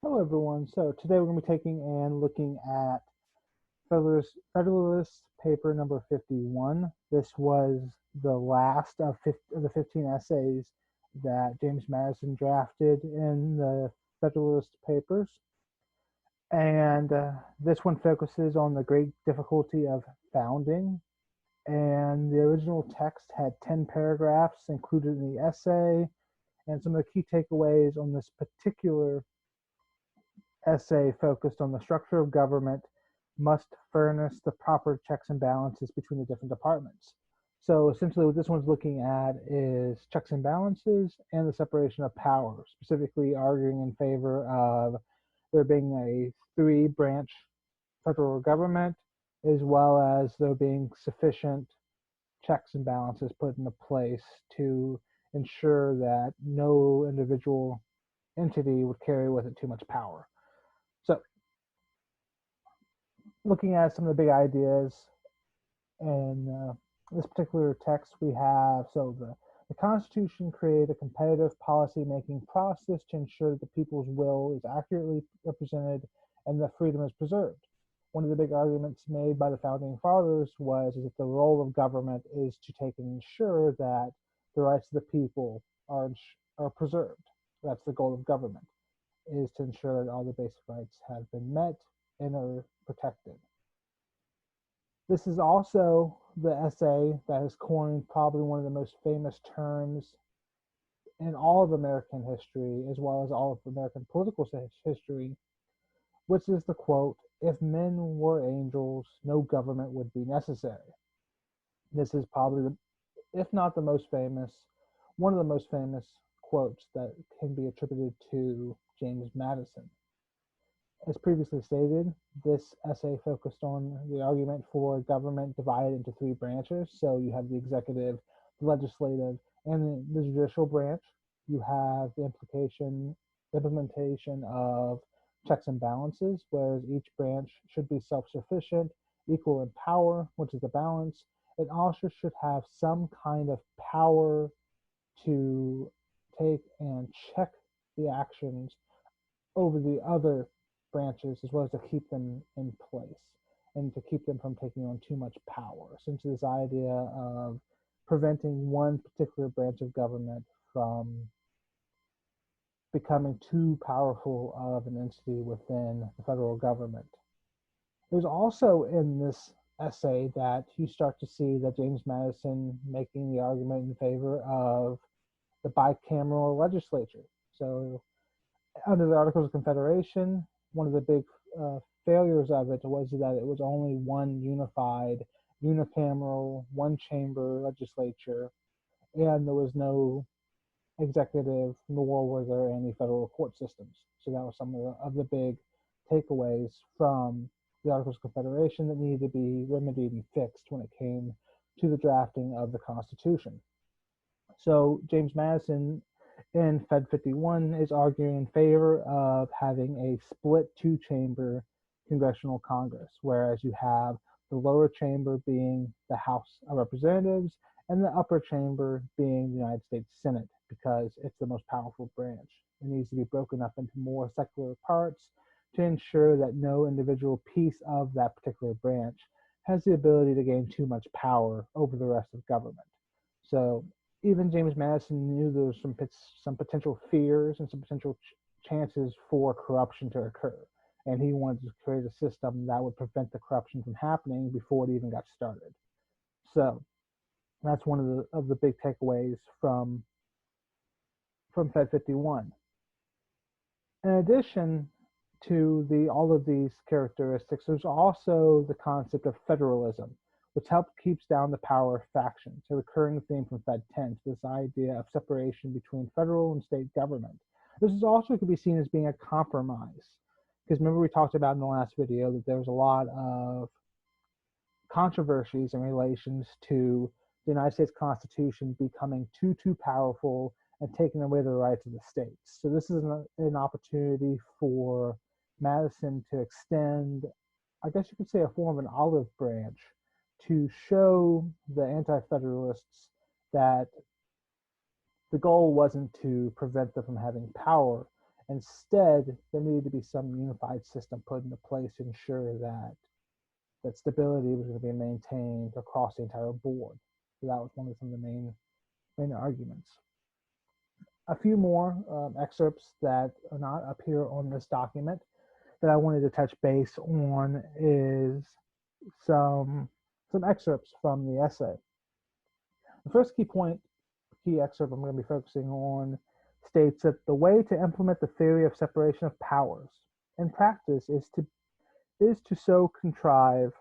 Hello, everyone. So today we're going to be taking and looking at Federalist paper number 51. This was the last of the 15 essays that James Madison drafted in the Federalist Papers. And this one focuses on the great difficulty of founding. And the original text had 10 paragraphs included in the essay. And some of the key takeaways on this particular essay focused on the structure of government must furnish the proper checks and balances between the different departments. So essentially what this one's looking at is checks and balances and the separation of power, specifically arguing in favor of there being a three-branch federal government, as well as there being sufficient checks and balances put into place to ensure that no individual entity would carry with it too much power. So looking at some of the big ideas in this particular text, we have the Constitution created a competitive policy-making process to ensure that the people's will is accurately represented and that freedom is preserved. One of the big arguments made by the founding fathers was that the role of government is to take and ensure that the rights of the people are preserved. That's the goal of government, is to ensure that all the basic rights have been met and are protected. This is also the essay that has coined probably one of the most famous terms in all of American history, as well as all of American political history, which is the quote, "If men were angels, no government would be necessary." This is probably, if not the most famous, one of the most famous quotes that can be attributed to James Madison. As previously stated, this essay focused on the argument for government divided into three branches. So you have the executive, the legislative, and the judicial branch. You have the implementation of checks and balances, whereas each branch should be self-sufficient, equal in power, which is the balance. It also should have some kind of power to take and check the actions over the other branches, as well as to keep them in place and to keep them from taking on too much power. Since this idea of preventing one particular branch of government from becoming too powerful of an entity within the federal government. There's also in this essay that you start to see that James Madison making the argument in favor of the bicameral legislature. So under the Articles of Confederation, one of the big failures of it was that it was only one unified, unicameral, one-chamber legislature, and there was no executive, nor were there any federal court systems. So that was some of the big takeaways from the Articles of Confederation that needed to be remedied and fixed when it came to the drafting of the Constitution. So James Madison in Fed 51 is arguing in favor of having a split two-chamber congressional Congress, whereas you have the lower chamber being the House of Representatives and the upper chamber being the United States Senate, because it's the most powerful branch. It needs to be broken up into more secular parts to ensure that no individual piece of that particular branch has the ability to gain too much power over the rest of government. So even James Madison knew there was some potential fears and some potential chances for corruption to occur, and he wanted to create a system that would prevent the corruption from happening before it even got started. So that's one of the big takeaways from Fed 51. In addition to all of these characteristics, there's also the concept of federalism, which helps keeps down the power of factions, a recurring theme from Fed 10, this idea of separation between federal and state government. This is also could be seen as being a compromise, because remember we talked about in the last video that there was a lot of controversies in relations to the United States Constitution becoming too powerful and taking away the rights of the states. So this is an opportunity for Madison to extend, I guess you could say, a form of an olive branch to show the anti-federalists that the goal wasn't to prevent them from having power. Instead, there needed to be some unified system put into place to ensure that stability was going to be maintained across the entire board. So that was one of some of the main arguments. A few more excerpts that are not up here on this document that I wanted to touch base on is some excerpts from the essay. The first key excerpt I'm going to be focusing on states that the way to implement the theory of separation of powers in practice is to so contrive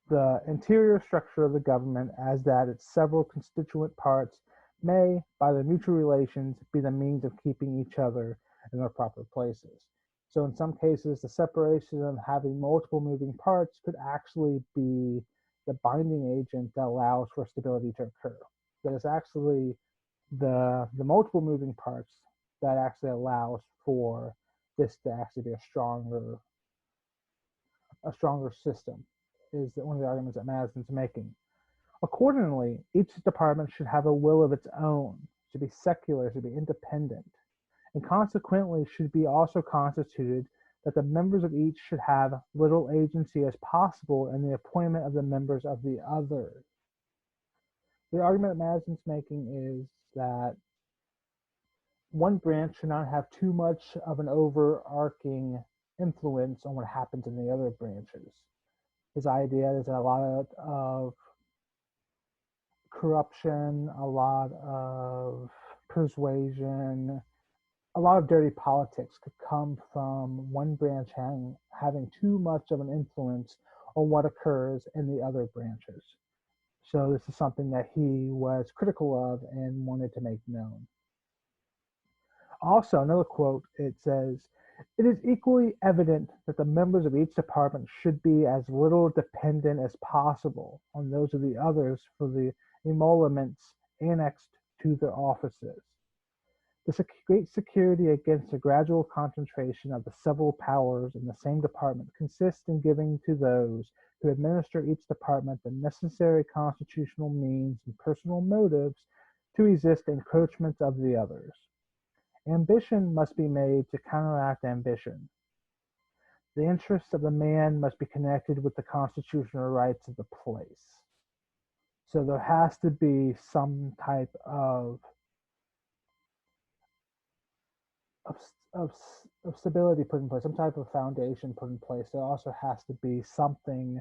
the interior structure of the government as that its several constituent parts may, by their mutual relations, be the means of keeping each other in their proper places. So in some cases, the separation of having multiple moving parts could actually be the binding agent that allows for stability to occur. That is actually the multiple moving parts that actually allows for this to actually be a stronger system, is one of the arguments that Madison's making. Accordingly, each department should have a will of its own, should be secular, should be independent, and consequently should be also constituted that the members of each should have little agency as possible in the appointment of the members of the others. The argument that Madison's making is that one branch should not have too much of an overarching influence on what happens in the other branches. His idea is that a lot of corruption, a lot of persuasion, a lot of dirty politics could come from one branch having too much of an influence on what occurs in the other branches. So this is something that he was critical of and wanted to make known. Also, another quote, it says, "It is equally evident that the members of each department should be as little dependent as possible on those of the others for the emoluments annexed to their offices. The great security against the gradual concentration of the several powers in the same department consists in giving to those who administer each department the necessary constitutional means and personal motives to resist encroachments of the others. Ambition must be made to counteract ambition. The interests of the man must be connected with the constitutional rights of the place." So there has to be some type of stability put in place, some type of foundation put in place. There also has to be something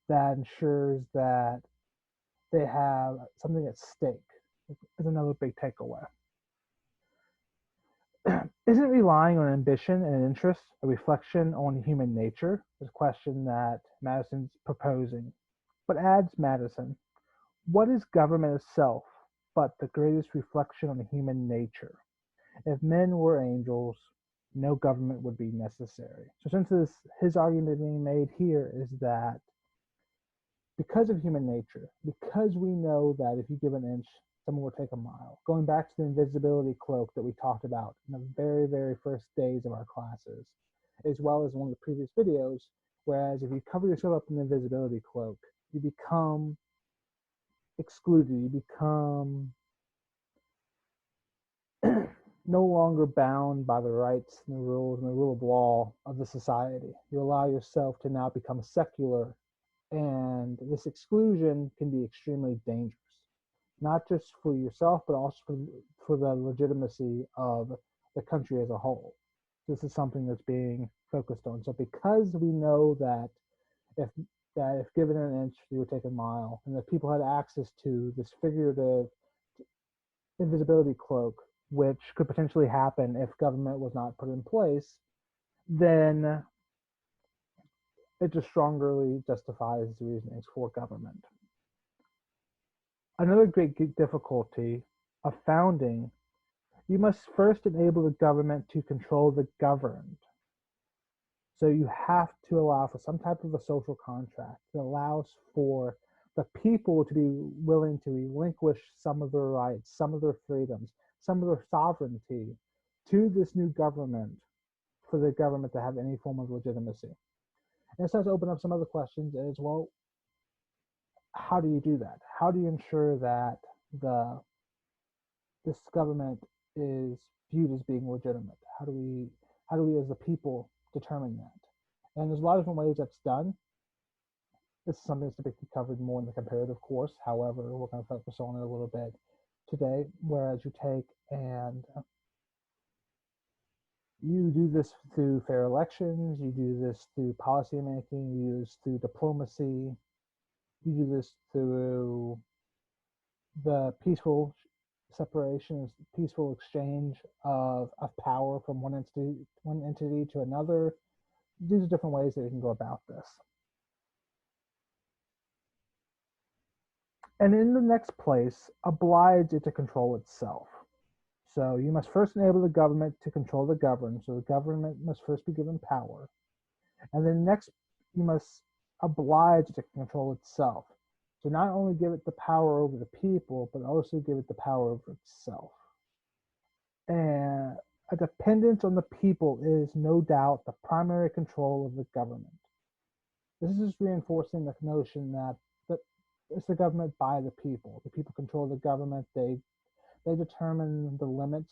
that ensures that they have something at stake, is another big takeaway. Isn't relying on ambition and interest a reflection on human nature? Is a question that Madison's proposing. But adds Madison, what is government itself but the greatest reflection on human nature? If men were angels, no government would be necessary. So since his argument being made here is that because of human nature, because we know that if you give an inch, someone will take a mile. Going back to the invisibility cloak that we talked about in the very, very first days of our classes, as well as one of the previous videos, whereas if you cover yourself up in the invisibility cloak, you become excluded, you become no longer bound by the rights and the rules and the rule of law of the society. You allow yourself to now become secular, and this exclusion can be extremely dangerous, not just for yourself, but also for the legitimacy of the country as a whole. This is something that's being focused on. So because we know that if given an inch, you would take a mile, and that people had access to this figurative invisibility cloak, which could potentially happen if government was not put in place, then it just strongly justifies the reasonings for government. Another great difficulty of founding, you must first enable the government to control the governed. So you have to allow for some type of a social contract that allows for the people to be willing to relinquish some of their rights, some of their freedoms, some of their sovereignty to this new government for the government to have any form of legitimacy. And it starts to open up some other questions as well. How do you do that? How do you ensure that this government is viewed as being legitimate? How do we as the people determine that? And there's a lot of different ways that's done. This is something that's typically covered more in the comparative course. However, we're going to focus on it a little bit today. Whereas you take and you do this through fair elections, you do this through policy making, you do this through diplomacy, you do this through the peaceful separation, peaceful exchange of power from one entity to another. These are different ways that you can go about this. And in the next place, oblige it to control itself. So you must first enable the government to control the governed. So the government must first be given power. And then next, you must oblige it to control itself. So not only give it the power over the people, but also give it the power over itself. And a dependence on the people is no doubt the primary control of the government. This is reinforcing the notion that it's the government by the people. The people control the government. They determine the limits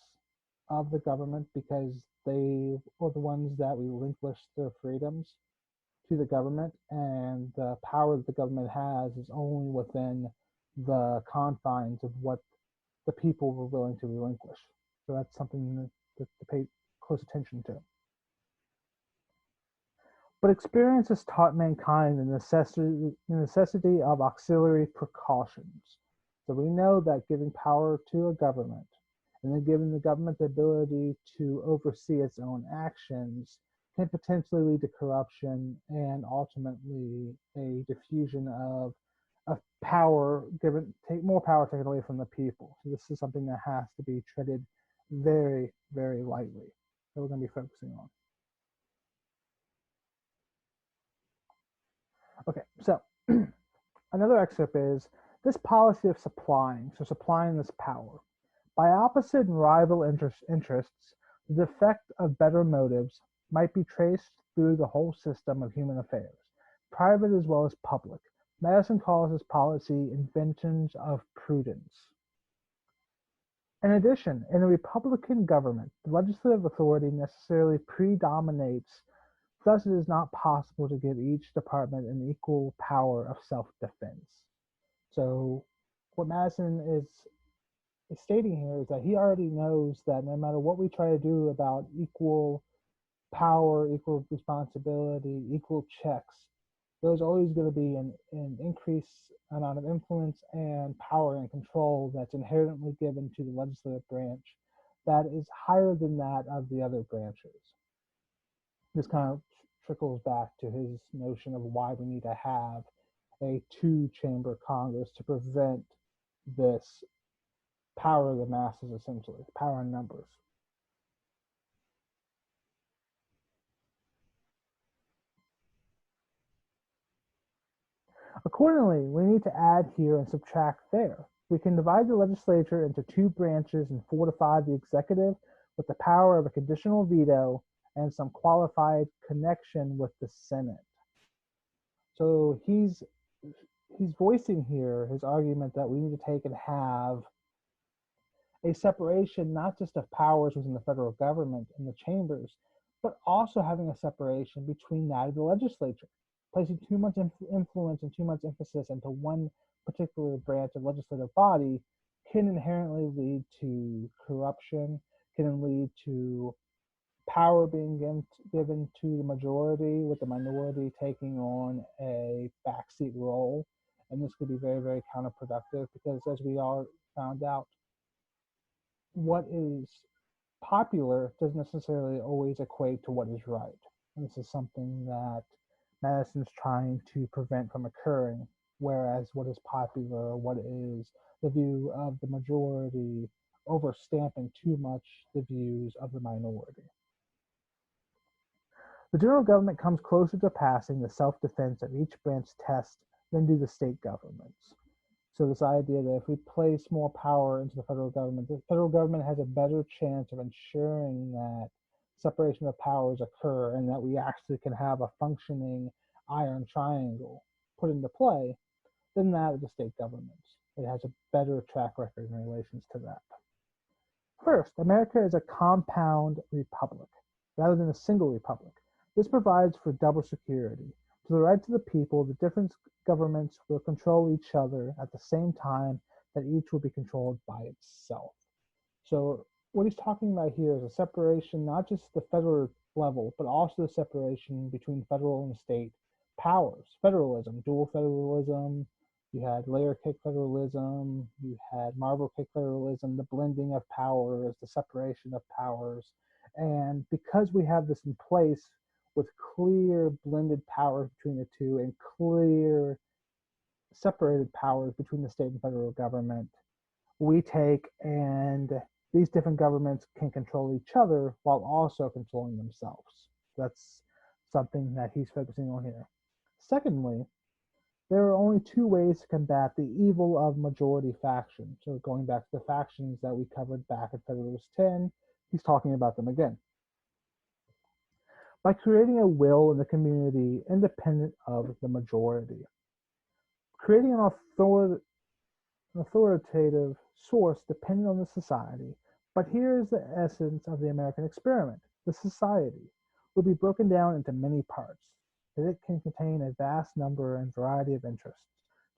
of the government because they are the ones that relinquish their freedoms to the government, and the power that the government has is only within the confines of what the people were willing to relinquish. So that's something to pay close attention to. But experience has taught mankind the necessity of auxiliary precautions. So we know that giving power to a government and then giving the government the ability to oversee its own actions can potentially lead to corruption and ultimately a diffusion of power take more power taken away from the people. So this is something that has to be treated very, very lightly that we're going to be focusing on. Okay, so another excerpt is this policy of supplying this power. By opposite and rival interests, the defect of better motives might be traced through the whole system of human affairs, private as well as public. Madison calls this policy inventions of prudence. In addition, in a republican government, the legislative authority necessarily predominates. Thus, it is not possible to give each department an equal power of self-defense. So, what Madison is stating here is that he already knows that no matter what we try to do about equal power, equal responsibility, equal checks, there's always going to be an increased amount of influence and power and control that's inherently given to the legislative branch that is higher than that of the other branches. This kind of trickles back to his notion of why we need to have a two-chamber Congress to prevent this power of the masses, essentially, power in numbers. Accordingly, we need to add here and subtract there. We can divide the legislature into two branches and fortify the executive with the power of a conditional veto and some qualified connection with the Senate. So he's voicing here his argument that we need to take and have a separation not just of powers within the federal government and the chambers, but also having a separation between that of the legislature. Placing too much influence and too much emphasis into one particular branch of legislative body can inherently lead to corruption, can lead to power being given to the majority, with the minority taking on a backseat role. And this could be very, very counterproductive because, as we all found out, what is popular doesn't necessarily always equate to what is right. And this is something that Madison's trying to prevent from occurring, whereas what is popular, what is the view of the majority, overstamping too much the views of the minority. The general government comes closer to passing the self-defense of each branch test than do the state governments. So this idea that if we place more power into the federal government has a better chance of ensuring that separation of powers occur and that we actually can have a functioning iron triangle put into play than that of the state governments. It has a better track record in relations to that. First, America is a compound republic rather than a single republic. This provides for double security. To the rights of the people, the different governments will control each other at the same time that each will be controlled by itself. So what he's talking about here is a separation, not just the federal level, but also the separation between federal and state powers. Federalism, dual federalism, you had layer cake federalism, you had marble cake federalism, the blending of powers, the separation of powers. And because we have this in place with clear blended powers between the two and clear separated powers between the state and federal government, we take and these different governments can control each other while also controlling themselves. That's something that he's focusing on here. Secondly, there are only two ways to combat the evil of majority faction. So going back to the factions that we covered back at Federalist 10, he's talking about them again. By creating a will in the community independent of the majority. Creating an authoritative source dependent on the society. But here is the essence of the American experiment. The society will be broken down into many parts, that it can contain a vast number and variety of interests.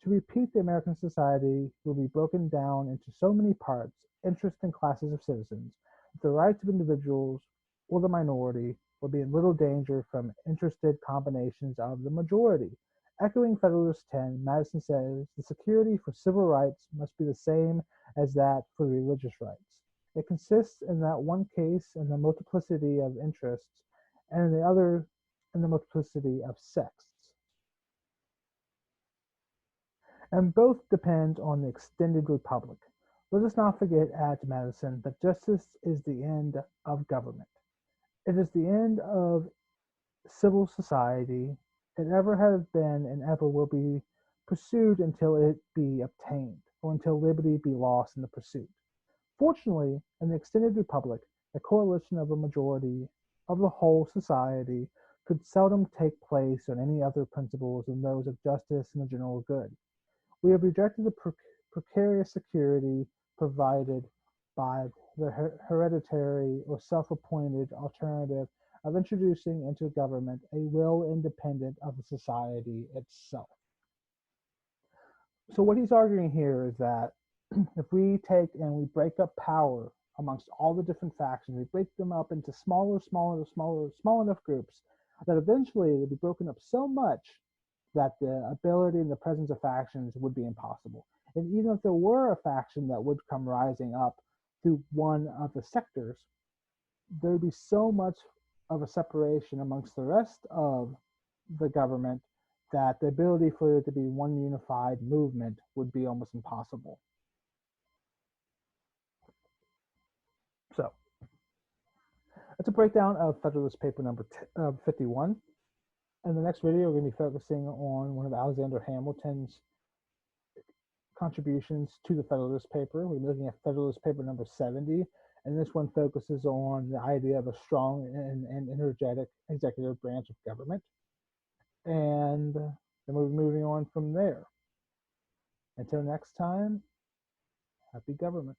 To repeat, the American society will be broken down into so many parts, interests and classes of citizens, that the rights of individuals or the minority will be in little danger from interested combinations of the majority. Echoing Federalist 10, Madison says the security for civil rights must be the same as that for religious rights. It consists in that one case in the multiplicity of interests, and in the other in the multiplicity of sects. And both depend on the extended republic. Let us not forget, adds Madison, that justice is the end of government. It is the end of civil society. It ever has been and ever will be pursued until it be obtained, or until liberty be lost in the pursuit. Fortunately, in the extended republic, a coalition of a majority of the whole society could seldom take place on any other principles than those of justice and the general good. We have rejected the precarious security provided by the hereditary or self-appointed alternative of introducing into government a will independent of the society itself. So what he's arguing here is that if we take and we break up power amongst all the different factions, we break them up into small enough groups that eventually they'll be broken up so much that the ability and the presence of factions would be impossible. And even if there were a faction that would come rising up through one of the sectors, there would be so much of a separation amongst the rest of the government that the ability for it to be one unified movement would be almost impossible. So that's a breakdown of Federalist paper number 51. In the next video, we're going to be focusing on one of Alexander Hamilton's contributions to the Federalist paper. We're looking at Federalist paper number 70, and this one focuses on the idea of a strong and energetic executive branch of government. And then we'll be moving on from there. Until next time, happy government.